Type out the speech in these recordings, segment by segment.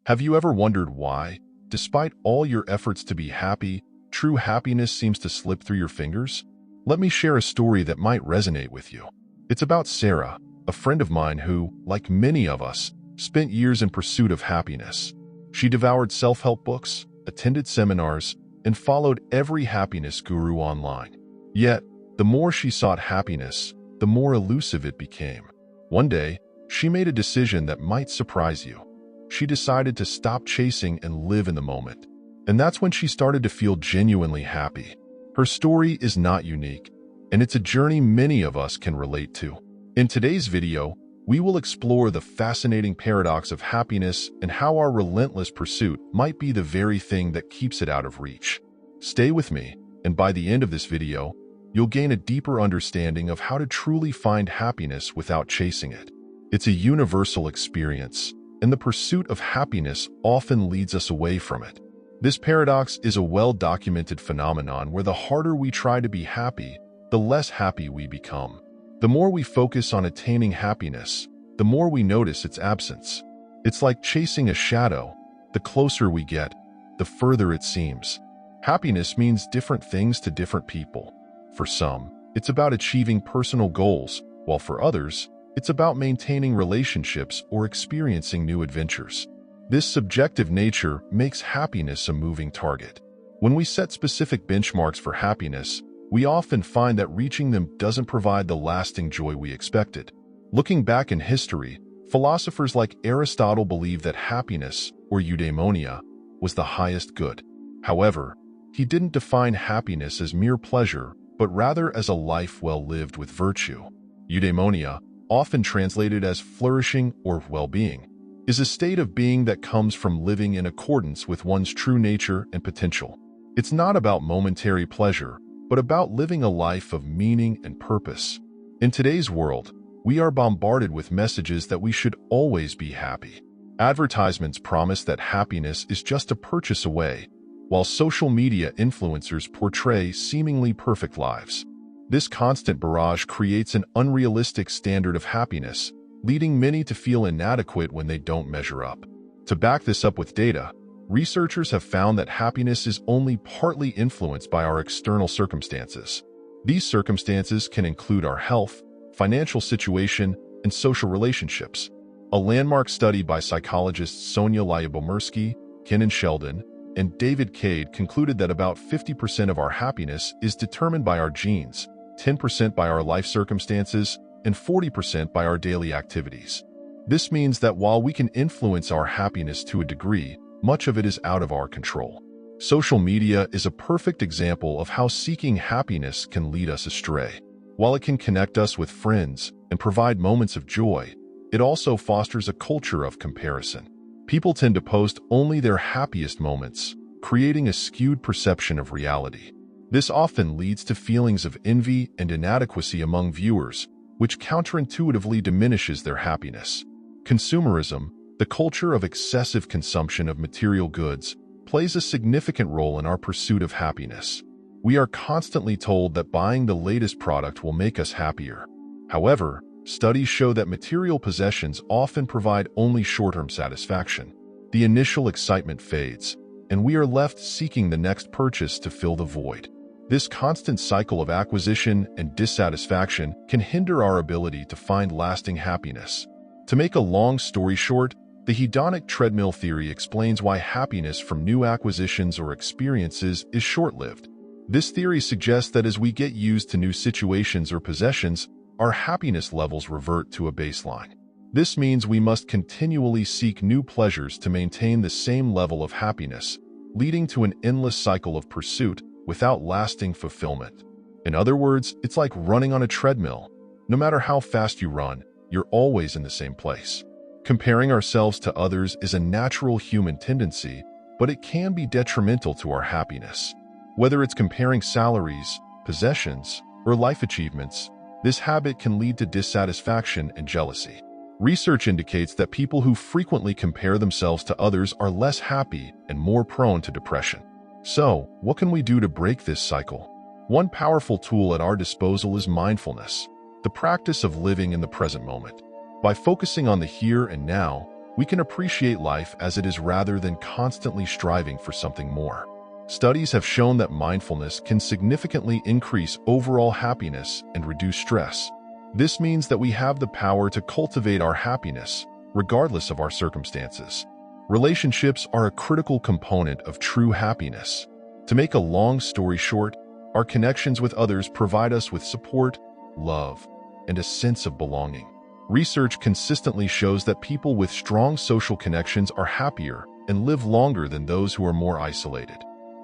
Have you ever wondered why, despite all your efforts to be happy, true happiness seems to slip through your fingers? Let me share a story that might resonate with you. It's about Sarah, a friend of mine who, like many of us, spent years in pursuit of happiness. She devoured self-help books, attended seminars, and followed every happiness guru online. Yet, the more she sought happiness, the more elusive it became. One day, she made a decision that might surprise you. She decided to stop chasing and live in the moment. And that's when she started to feel genuinely happy. Her story is not unique, and it's a journey many of us can relate to. In today's video, we will explore the fascinating paradox of happiness and how our relentless pursuit might be the very thing that keeps it out of reach. Stay with me, and by the end of this video, you'll gain a deeper understanding of how to truly find happiness without chasing it. It's a universal experience, and the pursuit of happiness often leads us away from it. This paradox is a well-documented phenomenon where the harder we try to be happy, the less happy we become. The more we focus on attaining happiness, the more we notice its absence. It's like chasing a shadow. The closer we get, the further it seems. Happiness means different things to different people. For some, it's about achieving personal goals, while for others, it's about maintaining relationships or experiencing new adventures. This subjective nature makes happiness a moving target. When we set specific benchmarks for happiness, we often find that reaching them doesn't provide the lasting joy we expected. Looking back in history, philosophers like Aristotle believed that happiness, or eudaimonia, was the highest good. However, he didn't define happiness as mere pleasure, but rather as a life well lived with virtue. Eudaimonia, often translated as flourishing or well-being, is a state of being that comes from living in accordance with one's true nature and potential. It's not about momentary pleasure, but about living a life of meaning and purpose. In today's world, we are bombarded with messages that we should always be happy. Advertisements promise that happiness is just a purchase away, while social media influencers portray seemingly perfect lives. This constant barrage creates an unrealistic standard of happiness, leading many to feel inadequate when they don't measure up. To back this up with data, researchers have found that happiness is only partly influenced by our external circumstances. These circumstances can include our health, financial situation, and social relationships. A landmark study by psychologists Sonia Lyubomirsky, Ken Sheldon, and David Cade concluded that about 50% of our happiness is determined by our genes, 10% by our life circumstances, and 40% by our daily activities. This means that while we can influence our happiness to a degree, much of it is out of our control. Social media is a perfect example of how seeking happiness can lead us astray. While it can connect us with friends and provide moments of joy, it also fosters a culture of comparison. People tend to post only their happiest moments, creating a skewed perception of reality. This often leads to feelings of envy and inadequacy among viewers, which counterintuitively diminishes their happiness. Consumerism, the culture of excessive consumption of material goods, plays a significant role in our pursuit of happiness. We are constantly told that buying the latest product will make us happier. However, studies show that material possessions often provide only short-term satisfaction. The initial excitement fades, and we are left seeking the next purchase to fill the void. This constant cycle of acquisition and dissatisfaction can hinder our ability to find lasting happiness. To make a long story short, the hedonic treadmill theory explains why happiness from new acquisitions or experiences is short-lived. This theory suggests that as we get used to new situations or possessions, our happiness levels revert to a baseline. This means we must continually seek new pleasures to maintain the same level of happiness, leading to an endless cycle of pursuit without lasting fulfillment. In other words, it's like running on a treadmill. No matter how fast you run, you're always in the same place. Comparing ourselves to others is a natural human tendency, but it can be detrimental to our happiness. Whether it's comparing salaries, possessions, or life achievements, this habit can lead to dissatisfaction and jealousy. Research indicates that people who frequently compare themselves to others are less happy and more prone to depression. So, what can we do to break this cycle? One powerful tool at our disposal is mindfulness, the practice of living in the present moment. By focusing on the here and now, we can appreciate life as it is rather than constantly striving for something more. Studies have shown that mindfulness can significantly increase overall happiness and reduce stress. This means that we have the power to cultivate our happiness, regardless of our circumstances. Relationships are a critical component of true happiness. To make a long story short, our connections with others provide us with support, love, and a sense of belonging. Research consistently shows that people with strong social connections are happier and live longer than those who are more isolated.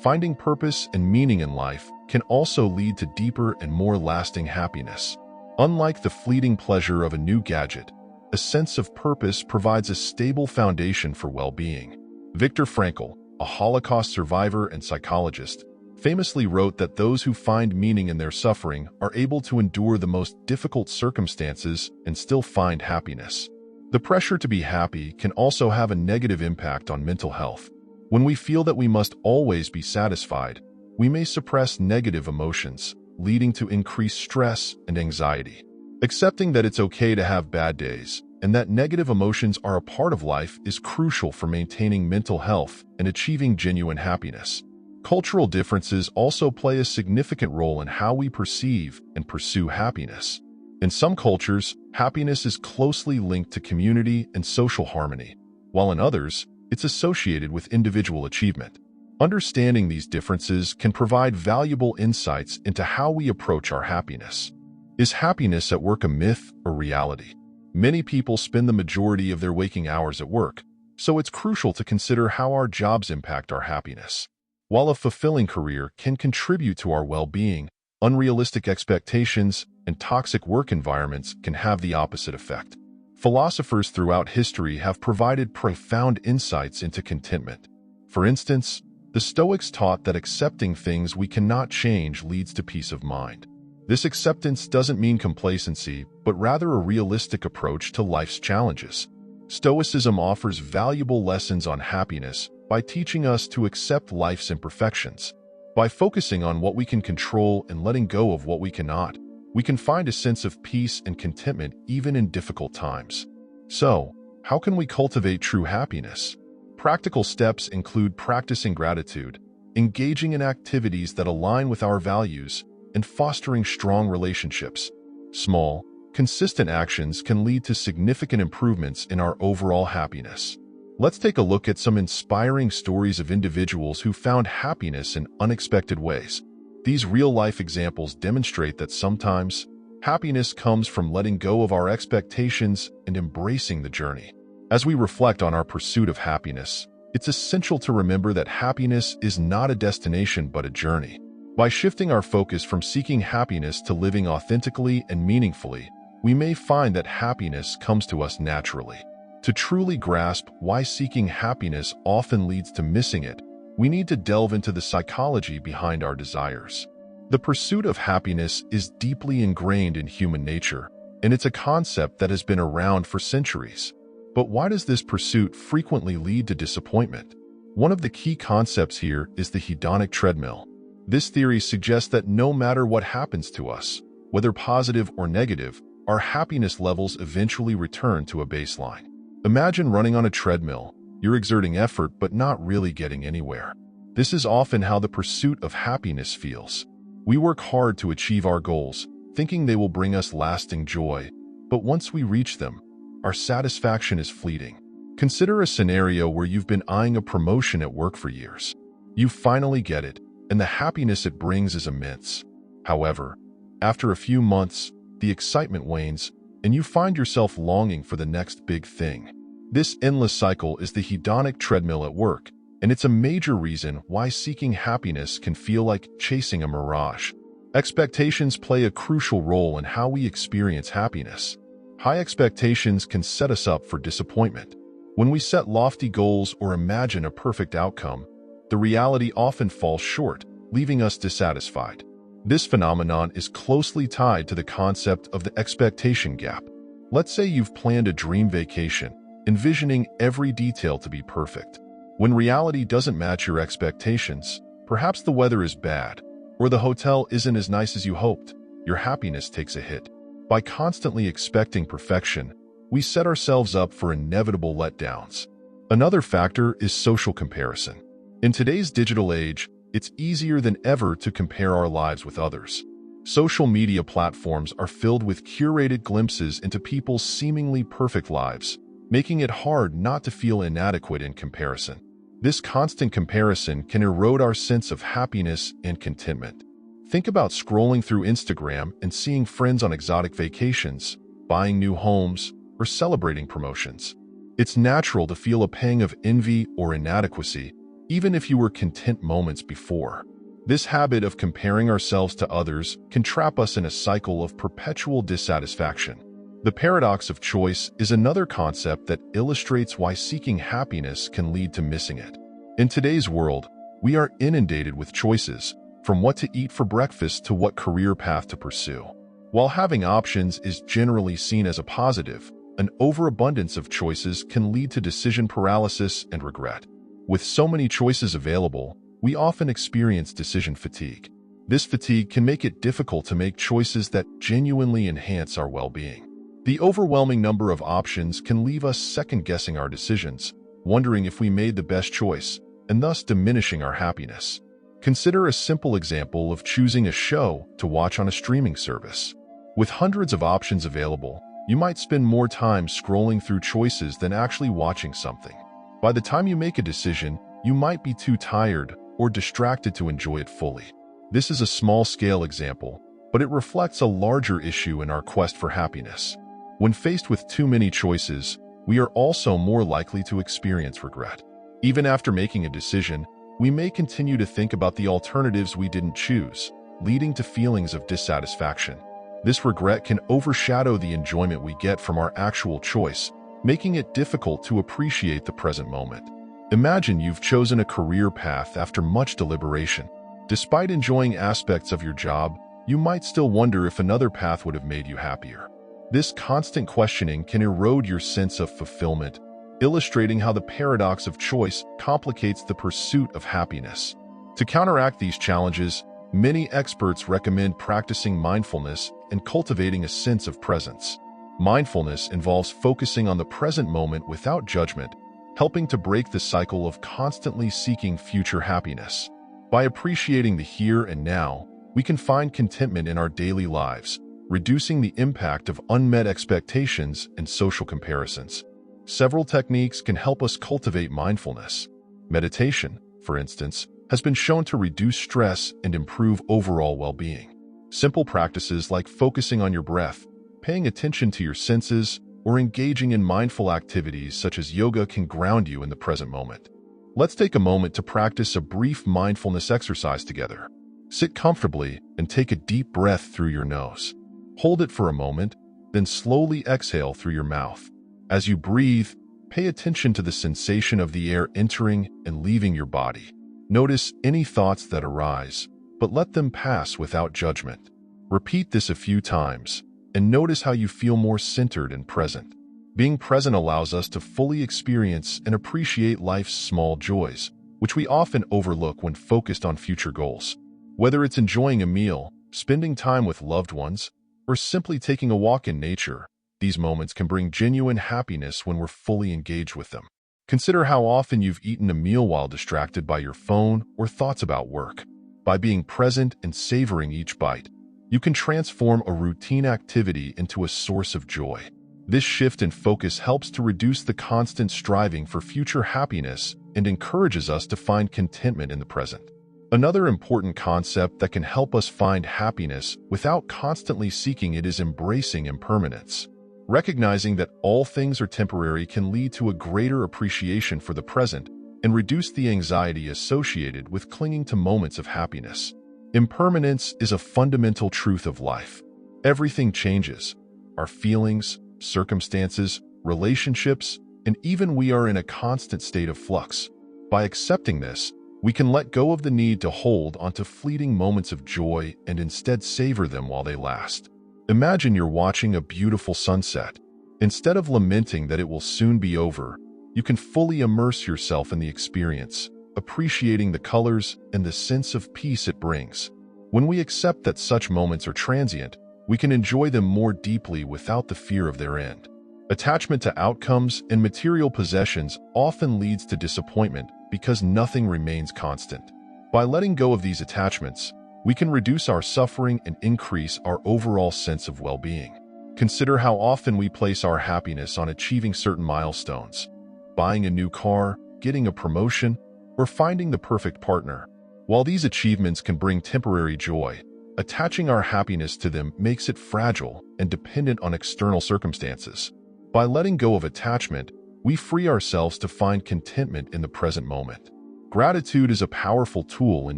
Finding purpose and meaning in life can also lead to deeper and more lasting happiness. Unlike the fleeting pleasure of a new gadget, a sense of purpose provides a stable foundation for well-being. Viktor Frankl, a Holocaust survivor and psychologist, famously wrote that those who find meaning in their suffering are able to endure the most difficult circumstances and still find happiness. The pressure to be happy can also have a negative impact on mental health. When we feel that we must always be satisfied, we may suppress negative emotions, leading to increased stress and anxiety. Accepting that it's okay to have bad days and that negative emotions are a part of life is crucial for maintaining mental health and achieving genuine happiness. Cultural differences also play a significant role in how we perceive and pursue happiness. In some cultures, happiness is closely linked to community and social harmony, while in others, it's associated with individual achievement. Understanding these differences can provide valuable insights into how we approach our happiness. Is happiness at work a myth or reality? Many people spend the majority of their waking hours at work, so it's crucial to consider how our jobs impact our happiness. While a fulfilling career can contribute to our well-being, unrealistic expectations and toxic work environments can have the opposite effect. Philosophers throughout history have provided profound insights into contentment. For instance, the Stoics taught that accepting things we cannot change leads to peace of mind. This acceptance doesn't mean complacency, but rather a realistic approach to life's challenges. Stoicism offers valuable lessons on happiness by teaching us to accept life's imperfections. By focusing on what we can control and letting go of what we cannot, we can find a sense of peace and contentment even in difficult times. So, how can we cultivate true happiness? Practical steps include practicing gratitude, engaging in activities that align with our values, and fostering strong relationships. Small, consistent actions can lead to significant improvements in our overall happiness. Let's take a look at some inspiring stories of individuals who found happiness in unexpected ways. These real-life examples demonstrate that sometimes happiness comes from letting go of our expectations and embracing the journey. As we reflect on our pursuit of happiness, it's essential to remember that happiness is not a destination but a journey. By shifting our focus from seeking happiness to living authentically and meaningfully, we may find that happiness comes to us naturally. To truly grasp why seeking happiness often leads to missing it, we need to delve into the psychology behind our desires. The pursuit of happiness is deeply ingrained in human nature, and it's a concept that has been around for centuries. But why does this pursuit frequently lead to disappointment? One of the key concepts here is the hedonic treadmill. This theory suggests that no matter what happens to us, whether positive or negative, our happiness levels eventually return to a baseline. Imagine running on a treadmill. You're exerting effort but not really getting anywhere. This is often how the pursuit of happiness feels. We work hard to achieve our goals, thinking they will bring us lasting joy, but once we reach them, our satisfaction is fleeting. Consider a scenario where you've been eyeing a promotion at work for years. You finally get it, and the happiness it brings is immense. However, after a few months, the excitement wanes, and you find yourself longing for the next big thing. This endless cycle is the hedonic treadmill at work, and it's a major reason why seeking happiness can feel like chasing a mirage. Expectations play a crucial role in how we experience happiness. High expectations can set us up for disappointment. When we set lofty goals or imagine a perfect outcome, the reality often falls short, leaving us dissatisfied. This phenomenon is closely tied to the concept of the expectation gap. Let's say you've planned a dream vacation, envisioning every detail to be perfect. When reality doesn't match your expectations, perhaps the weather is bad, or the hotel isn't as nice as you hoped, your happiness takes a hit. By constantly expecting perfection, we set ourselves up for inevitable letdowns. Another factor is social comparison. In today's digital age, it's easier than ever to compare our lives with others. Social media platforms are filled with curated glimpses into people's seemingly perfect lives, making it hard not to feel inadequate in comparison. This constant comparison can erode our sense of happiness and contentment. Think about scrolling through Instagram and seeing friends on exotic vacations, buying new homes, or celebrating promotions. It's natural to feel a pang of envy or inadequacy, even if you were content moments before. This habit of comparing ourselves to others can trap us in a cycle of perpetual dissatisfaction. The paradox of choice is another concept that illustrates why seeking happiness can lead to missing it. In today's world, we are inundated with choices, from what to eat for breakfast to what career path to pursue. While having options is generally seen as a positive, an overabundance of choices can lead to decision paralysis and regret. With so many choices available, we often experience decision fatigue. This fatigue can make it difficult to make choices that genuinely enhance our well-being. The overwhelming number of options can leave us second-guessing our decisions, wondering if we made the best choice, and thus diminishing our happiness. Consider a simple example of choosing a show to watch on a streaming service. With hundreds of options available, you might spend more time scrolling through choices than actually watching something. By the time you make a decision, you might be too tired or distracted to enjoy it fully. This is a small-scale example, but it reflects a larger issue in our quest for happiness. When faced with too many choices, we are also more likely to experience regret. Even after making a decision, we may continue to think about the alternatives we didn't choose, leading to feelings of dissatisfaction. This regret can overshadow the enjoyment we get from our actual choice, making it difficult to appreciate the present moment. Imagine you've chosen a career path after much deliberation. Despite enjoying aspects of your job, you might still wonder if another path would have made you happier. This constant questioning can erode your sense of fulfillment, illustrating how the paradox of choice complicates the pursuit of happiness. To counteract these challenges, many experts recommend practicing mindfulness and cultivating a sense of presence. Mindfulness involves focusing on the present moment without judgment, helping to break the cycle of constantly seeking future happiness. By appreciating the here and now, we can find contentment in our daily lives, reducing the impact of unmet expectations and social comparisons. Several techniques can help us cultivate mindfulness. Meditation, for instance, has been shown to reduce stress and improve overall well-being. Simple practices like focusing on your breath, paying attention to your senses, or engaging in mindful activities such as yoga can ground you in the present moment. Let's take a moment to practice a brief mindfulness exercise together. Sit comfortably and take a deep breath through your nose. Hold it for a moment, then slowly exhale through your mouth. As you breathe, pay attention to the sensation of the air entering and leaving your body. Notice any thoughts that arise, but let them pass without judgment. Repeat this a few times, and notice how you feel more centered and present. Being present allows us to fully experience and appreciate life's small joys, which we often overlook when focused on future goals. Whether it's enjoying a meal, spending time with loved ones, or simply taking a walk in nature, these moments can bring genuine happiness when we're fully engaged with them. Consider how often you've eaten a meal while distracted by your phone or thoughts about work. By being present and savoring each bite, you can transform a routine activity into a source of joy. This shift in focus helps to reduce the constant striving for future happiness and encourages us to find contentment in the present. Another important concept that can help us find happiness without constantly seeking it is embracing impermanence. Recognizing that all things are temporary can lead to a greater appreciation for the present and reduce the anxiety associated with clinging to moments of happiness. Impermanence is a fundamental truth of life. Everything changes. Our feelings, circumstances, relationships, and even we are in a constant state of flux. By accepting this, we can let go of the need to hold onto fleeting moments of joy and instead savor them while they last. Imagine you're watching a beautiful sunset. Instead of lamenting that it will soon be over, you can fully immerse yourself in the experience, appreciating the colors and the sense of peace it brings. When we accept that such moments are transient, we can enjoy them more deeply without the fear of their end. Attachment to outcomes and material possessions often leads to disappointment because nothing remains constant. By letting go of these attachments, we can reduce our suffering and increase our overall sense of well-being. Consider how often we place our happiness on achieving certain milestones, buying a new car, getting a promotion, or finding the perfect partner. While these achievements can bring temporary joy, attaching our happiness to them makes it fragile and dependent on external circumstances. By letting go of attachment, we free ourselves to find contentment in the present moment. Gratitude is a powerful tool in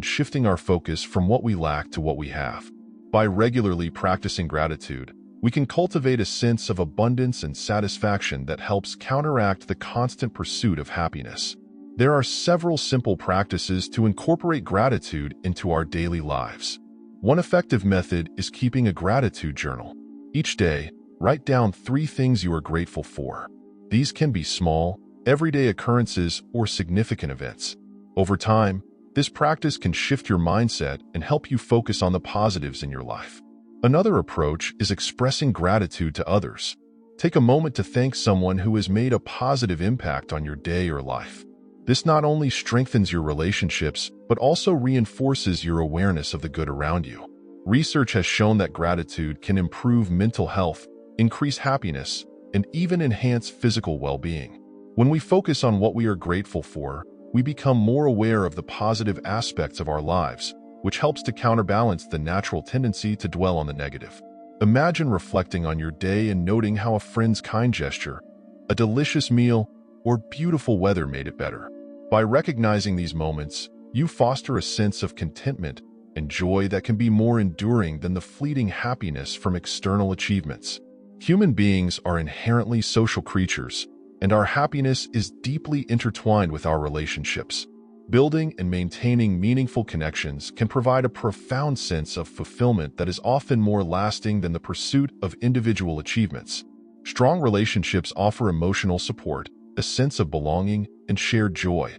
shifting our focus from what we lack to what we have. By regularly practicing gratitude, we can cultivate a sense of abundance and satisfaction that helps counteract the constant pursuit of happiness. There are several simple practices to incorporate gratitude into our daily lives. One effective method is keeping a gratitude journal. Each day, write down 3 things you are grateful for. These can be small, everyday occurrences or significant events. Over time, this practice can shift your mindset and help you focus on the positives in your life. Another approach is expressing gratitude to others. Take a moment to thank someone who has made a positive impact on your day or life. This not only strengthens your relationships, but also reinforces your awareness of the good around you. Research has shown that gratitude can improve mental health, increase happiness, and even enhance physical well-being. When we focus on what we are grateful for, we become more aware of the positive aspects of our lives, which helps to counterbalance the natural tendency to dwell on the negative. Imagine reflecting on your day and noting how a friend's kind gesture, a delicious meal, or beautiful weather made it better. By recognizing these moments, you foster a sense of contentment and joy that can be more enduring than the fleeting happiness from external achievements. Human beings are inherently social creatures, and our happiness is deeply intertwined with our relationships. Building and maintaining meaningful connections can provide a profound sense of fulfillment that is often more lasting than the pursuit of individual achievements. Strong relationships offer emotional support, a sense of belonging, and shared joy,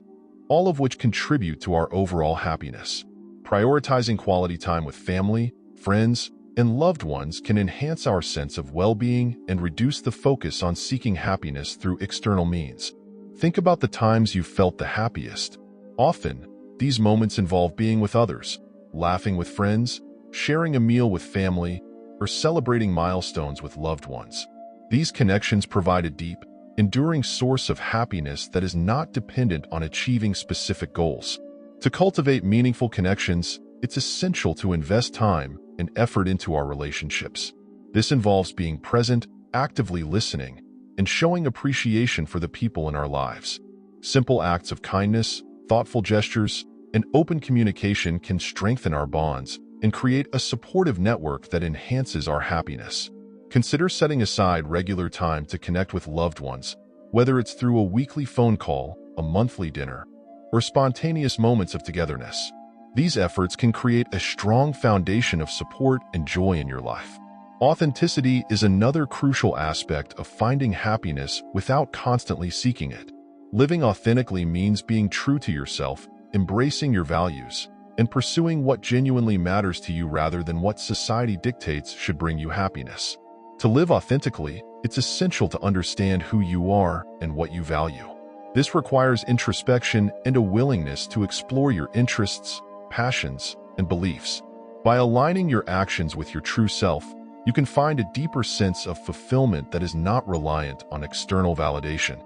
all of which contribute to our overall happiness. Prioritizing quality time with family, friends, and loved ones can enhance our sense of well-being and reduce the focus on seeking happiness through external means. Think about the times you felt the happiest. Often, these moments involve being with others, laughing with friends, sharing a meal with family, or celebrating milestones with loved ones. These connections provide a deep, enduring source of happiness that is not dependent on achieving specific goals. To cultivate meaningful connections, it's essential to invest time and effort into our relationships. This involves being present, actively listening, and showing appreciation for the people in our lives. Simple acts of kindness, thoughtful gestures, and open communication can strengthen our bonds and create a supportive network that enhances our happiness. Consider setting aside regular time to connect with loved ones, whether it's through a weekly phone call, a monthly dinner, or spontaneous moments of togetherness. These efforts can create a strong foundation of support and joy in your life. Authenticity is another crucial aspect of finding happiness without constantly seeking it. Living authentically means being true to yourself, embracing your values, and pursuing what genuinely matters to you rather than what society dictates should bring you happiness. To live authentically, it's essential to understand who you are and what you value. This requires introspection and a willingness to explore your interests, passions, and beliefs. By aligning your actions with your true self, you can find a deeper sense of fulfillment that is not reliant on external validation.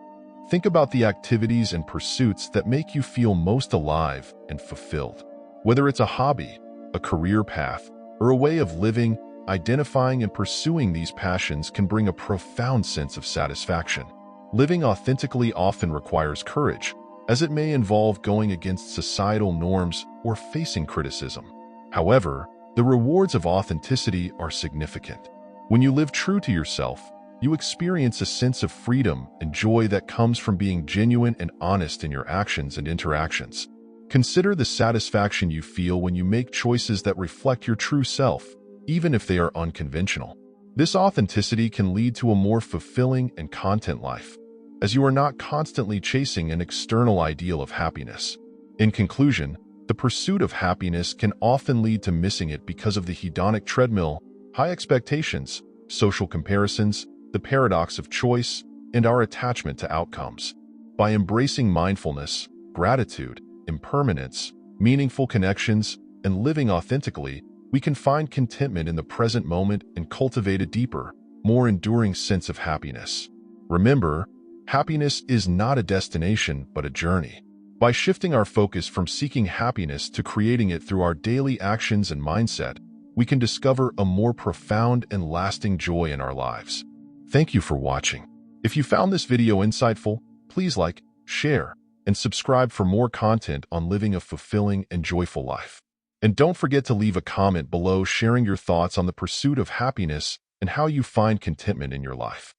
Think about the activities and pursuits that make you feel most alive and fulfilled. Whether it's a hobby, a career path, or a way of living, identifying and pursuing these passions can bring a profound sense of satisfaction. Living authentically often requires courage, as it may involve going against societal norms or facing criticism. However, the rewards of authenticity are significant. When you live true to yourself, you experience a sense of freedom and joy that comes from being genuine and honest in your actions and interactions. Consider the satisfaction you feel when you make choices that reflect your true self, even if they are unconventional. This authenticity can lead to a more fulfilling and content life, as you are not constantly chasing an external ideal of happiness. In conclusion, the pursuit of happiness can often lead to missing it because of the hedonic treadmill, high expectations, social comparisons, the paradox of choice, and our attachment to outcomes. By embracing mindfulness, gratitude, impermanence, meaningful connections, and living authentically, we can find contentment in the present moment and cultivate a deeper, more enduring sense of happiness. Remember, happiness is not a destination, but a journey. By shifting our focus from seeking happiness to creating it through our daily actions and mindset, we can discover a more profound and lasting joy in our lives. Thank you for watching. If you found this video insightful, please like, share, and subscribe for more content on living a fulfilling and joyful life. And don't forget to leave a comment below sharing your thoughts on the pursuit of happiness and how you find contentment in your life.